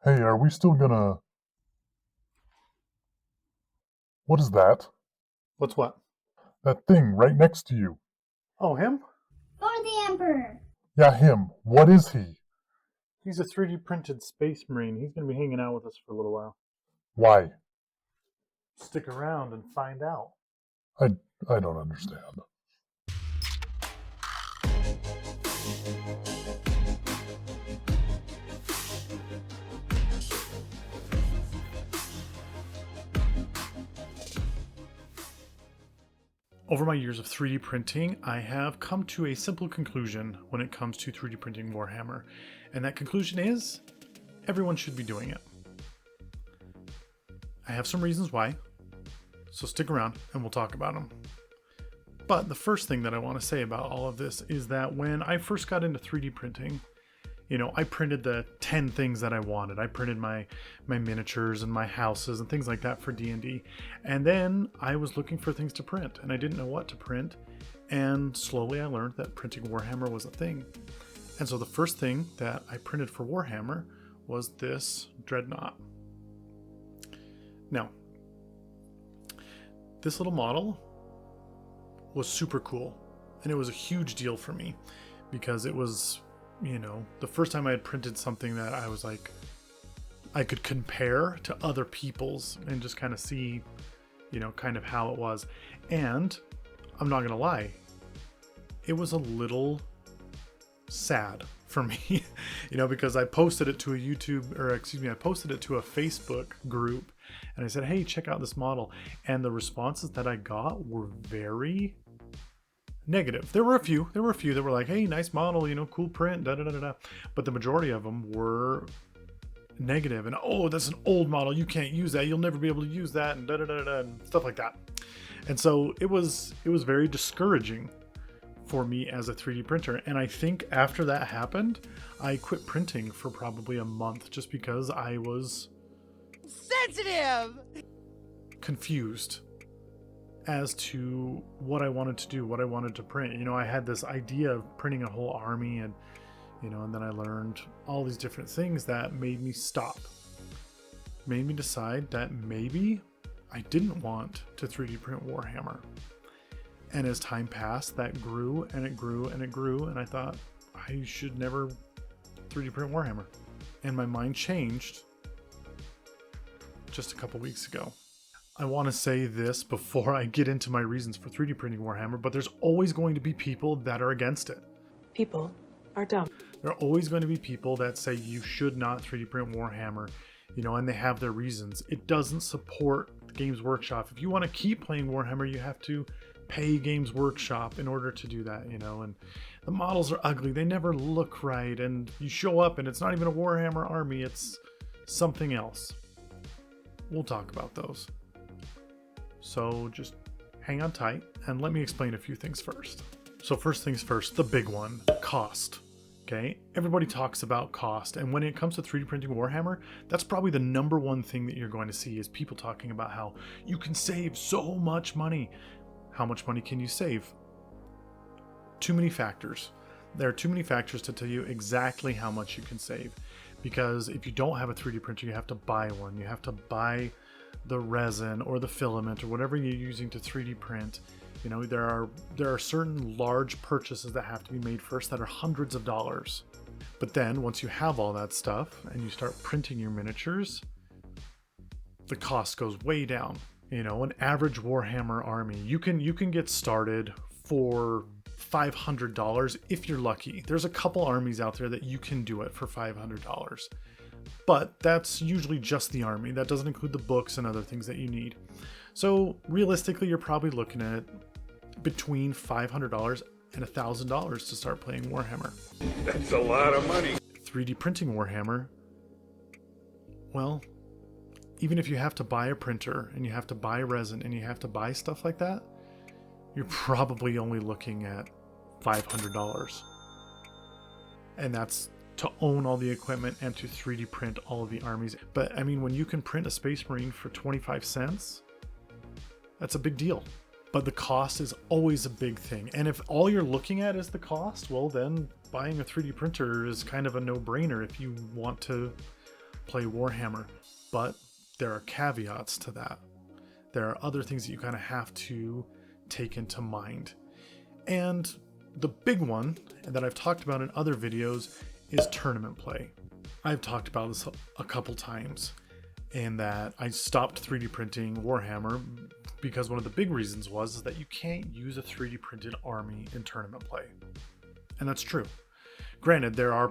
Hey, are we still gonna... What is that? What's what? That thing right next to you. Oh, him? Or the Emperor. Yeah, him. What is he? He's a 3D printed space marine. He's going to be hanging out with us for a little while. Why? Stick around and find out. I, I don't understand. Over my years of 3D printing, I have come to a simple conclusion when it comes to 3D printing Warhammer. And that conclusion is everyone should be doing it. I have some reasons why, so stick around and we'll talk about them. But the first thing that I want to say about all of this is that when I first got into 3D printing, I printed the 10 things that I wanted. I printed my miniatures and my houses and things like that for D&D. And then I was looking for things to print and I didn't know what to print. And slowly I learned that printing Warhammer was a thing. And so the first thing that I printed for Warhammer was this Dreadnought. Now, this little model was super cool. And it was a huge deal for me because it was, the first time I had printed something that I was like, I could compare to other people's and just kind of see, kind of how it was. And I'm not going to lie, it was a little sad for me, because I posted it to a I posted it to a Facebook group and I said, hey, check out this model. And the responses that I got were very negative. There were a few that were like, hey, nice model, cool print, da da da da. But the majority of them were negative and, oh, that's an old model, you can't use that, you'll never be able to use that, and da da da da, and stuff like that. And so it was very discouraging for me as a 3D printer. And I think after that happened, I quit printing for probably a month just because I was sensitive, confused as to what I wanted to do, what I wanted to print. I had this idea of printing a whole army and then I learned all these different things that made me stop. Made me decide that maybe I didn't want to 3D print Warhammer. And as time passed, that grew and it grew and it grew, and I thought I should never 3D print Warhammer. And my mind changed just a couple weeks ago. I want to say this before I get into my reasons for 3D printing Warhammer, but there's always going to be people that are against it. people are dumb. There are always going to be people that say you should not 3D print Warhammer, and they have their reasons. It doesn't support Games Workshop. If you want to keep playing Warhammer, you have to pay Games Workshop in order to do that, and the models are ugly. They never look right, and you show up and it's not even a Warhammer army, it's something else. We'll talk about those. So just hang on tight and let me explain a few things first. So first things first, the big one, cost. Okay, everybody talks about cost, and when it comes to 3D printing Warhammer, that's probably the number one thing that you're going to see is people talking about how you can save so much money. How much money can you save? Too many factors. There are too many factors to tell you exactly how much you can save. Because if you don't have a 3D printer, you have to buy one. You have to buy the resin or the filament or whatever you're using to 3D print. There are certain large purchases that have to be made first that are hundreds of dollars. But then once you have all that stuff and you start printing your miniatures, the cost goes way down. An average Warhammer army, you can get started for $500 if you're lucky. There's a couple armies out there that you can do it for $500. But that's usually just the army. That doesn't include the books and other things that you need. So realistically, you're probably looking at between $500 and $1,000 to start playing Warhammer. That's a lot of money. 3D printing Warhammer, well, even if you have to buy a printer and you have to buy resin and you have to buy stuff like that, you're probably only looking at $500. And that's to own all the equipment and to 3D print all of the armies. But I mean, when you can print a Space Marine for 25 cents, that's a big deal. But the cost is always a big thing. And if all you're looking at is the cost, well, then buying a 3D printer is kind of a no-brainer if you want to play Warhammer, but there are caveats to that. There are other things that you kind of have to take into mind. And the big one that I've talked about in other videos is tournament play. I've talked about this a couple times, in that I stopped 3D printing Warhammer because one of the big reasons was that you can't use a 3D printed army in tournament play. And that's true. Granted, there are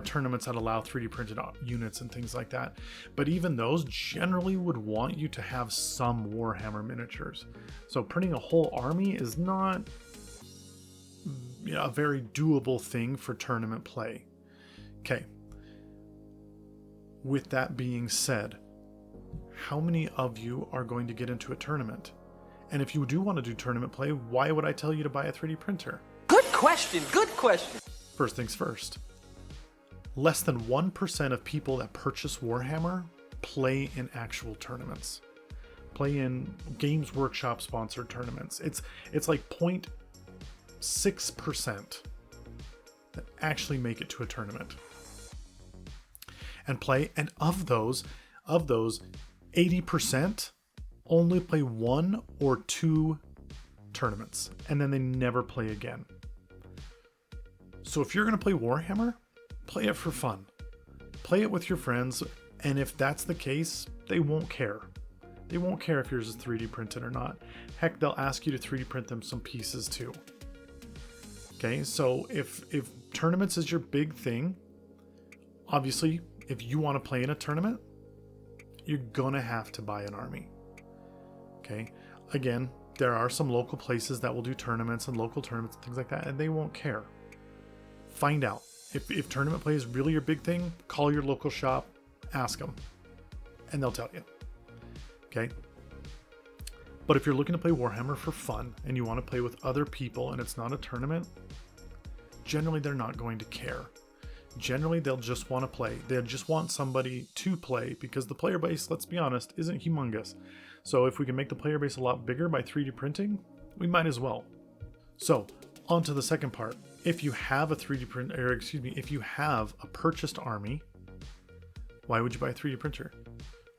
tournaments that allow 3D printed units and things like that, but even those generally would want you to have some Warhammer miniatures. So printing a whole army is not a very doable thing for tournament play. Okay. With that being said, how many of you are going to get into a tournament? And if you do want to do tournament play, why would I tell you to buy a 3D printer? Good question. Good question. First things first. Less than 1% of people that purchase Warhammer play in actual tournaments. Play in Games Workshop sponsored tournaments. It's like 0.6% that actually make it to a tournament and play. And of those 80% only play 1 or 2 tournaments, and then they never play again. So if you're going to play Warhammer, play it for fun. Play it with your friends, and if that's the case, they won't care. They won't care if yours is 3D printed or not. Heck, they'll ask you to 3D print them some pieces too. Okay, so if tournaments is your big thing, obviously, if you want to play in a tournament, you're gonna have to buy an army. Okay, again, there are some local places that will do tournaments and local tournaments and things like that, and they won't care. Find out. If tournament play is really your big thing, call your local shop, ask them, and they'll tell you. Okay? But if you're looking to play Warhammer for fun and you want to play with other people and it's not a tournament, generally they're not going to care. Generally, they'll just want to play. They'll just want somebody to play because the player base, let's be honest, isn't humongous. So if we can make the player base a lot bigger by 3D printing, we might as well. So, on to the second part. If you have if you have a purchased army, why would you buy a 3D printer?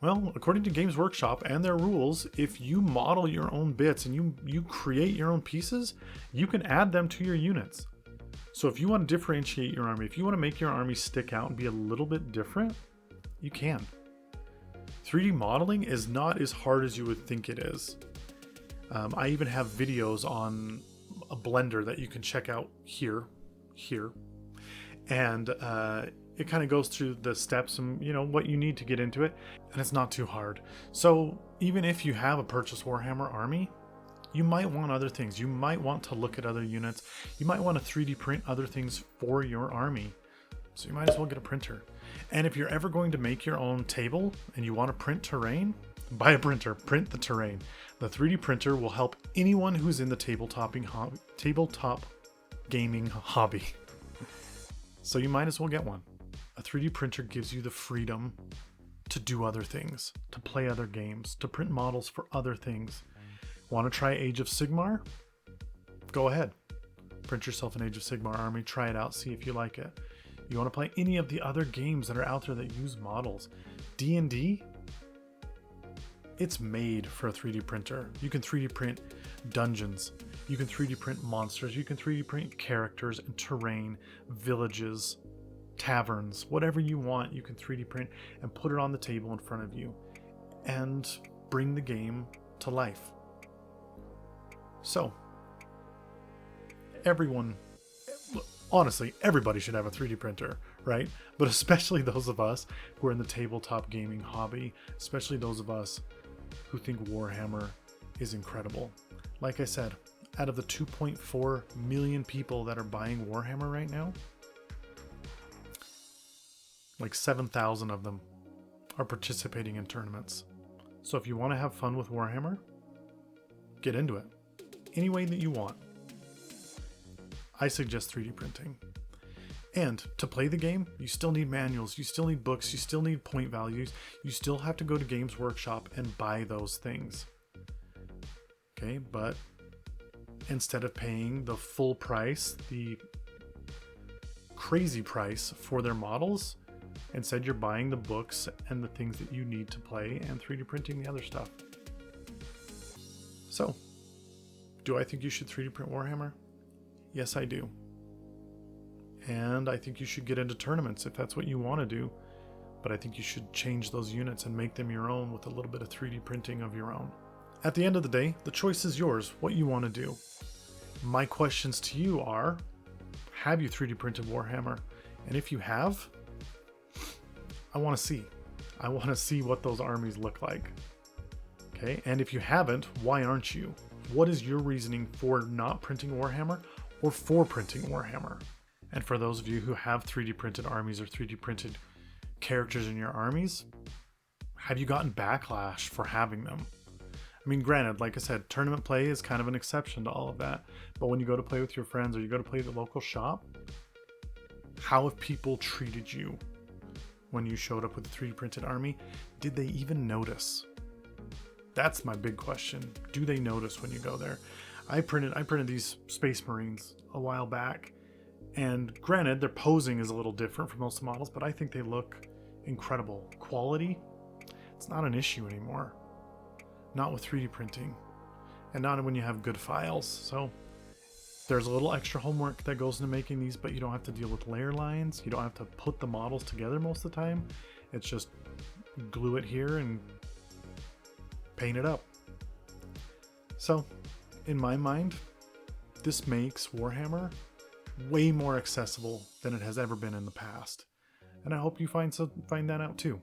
Well, according to Games Workshop and their rules, if you model your own bits and you create your own pieces, you can add them to your units. So if you want to differentiate your army, if you want to make your army stick out and be a little bit different, you can. 3D modeling is not as hard as you would think it is. I even have videos on a Blender that you can check out here, and it kind of goes through the steps and what you need to get into it, and it's not too hard. So even if you have a purchased Warhammer army, you might want other things. You might want to look at other units. You might want to 3D print other things for your army. So you might as well get a printer. And if you're ever going to make your own table and you want to print terrain, buy a printer, print the terrain. The 3D printer will help anyone who's in the tabletop gaming hobby. So you might as well get one. A 3D printer gives you the freedom to do other things, to play other games, to print models for other things. Want to try Age of Sigmar? Go ahead. Print yourself an Age of Sigmar army, try it out, see if you like it. You want to play any of the other games that are out there that use models. D&D? It's made for a 3D printer. You can 3D print dungeons. You can 3D print monsters. You can 3D print characters and terrain, villages, taverns, whatever you want, you can 3D print and put it on the table in front of you and bring the game to life. So, honestly, everybody should have a 3D printer, right? But especially those of us who are in the tabletop gaming hobby, especially those of us who think Warhammer is incredible. Like I said, out of the 2.4 million people that are buying Warhammer right now, like 7,000 of them are participating in tournaments. So if you want to have fun with Warhammer, get into it. Any way that you want. I suggest 3D printing. And to play the game, you still need manuals, you still need books, you still need point values, you still have to go to Games Workshop and buy those things. Okay, but instead of paying the full price, the crazy price for their models, Instead, you're buying the books and the things that you need to play and 3D printing the other stuff. So, do I think you should 3D print Warhammer? Yes, I do. And I think you should get into tournaments if that's what you want to do. But I think you should change those units and make them your own with a little bit of 3D printing of your own. At the end of the day, the choice is yours, what you want to do. My questions to you are, have you 3D printed Warhammer? And if you have, I want to see. I want to see what those armies look like. Okay, and if you haven't, why aren't you? What is your reasoning for not printing Warhammer or for printing Warhammer? And for those of you who have 3D printed armies or 3D printed characters in your armies, have you gotten backlash for having them? I mean, granted, like I said, tournament play is kind of an exception to all of that. But when you go to play with your friends or you go to play at the local shop, how have people treated you when you showed up with a 3D printed army? Did they even notice? That's my big question. Do they notice when you go there? I printed these Space Marines a while back, and granted, their posing is a little different from most of the models, but I think they look incredible. Quality, it's not an issue anymore. Not with 3D printing, and not when you have good files. So there's a little extra homework that goes into making these, but you don't have to deal with layer lines. You don't have to put the models together most of the time. It's just glue it here and paint it up. So in my mind, this makes Warhammer way more accessible than it has ever been in the past. And I hope you find that out too.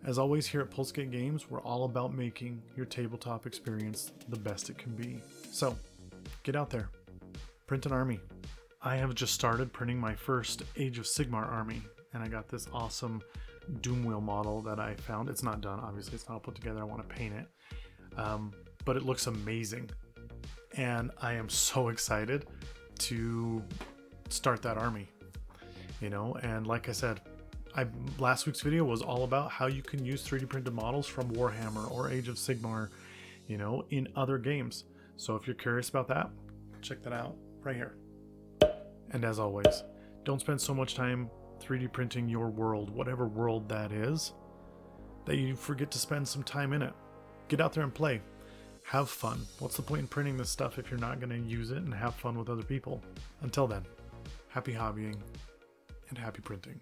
As always, here at Pulsegate Games, we're all about making your tabletop experience the best it can be. So, get out there. Print an army. I have just started printing my first Age of Sigmar army, and I got this awesome Doomwheel model that I found. It's not done, obviously. It's not all put together. I want to paint it. But it looks amazing. And I am so excited to start that army. You know, and like I said, last week's video was all about how you can use 3D printed models from Warhammer or Age of Sigmar, you know, in other games. So if you're curious about that, check that out right here. And as always, don't spend so much time 3D printing your world, whatever world that is, that you forget to spend some time in it. Get out there and play. Have fun. What's the point in printing this stuff if you're not going to use it and have fun with other people? Until then, happy hobbying and happy printing.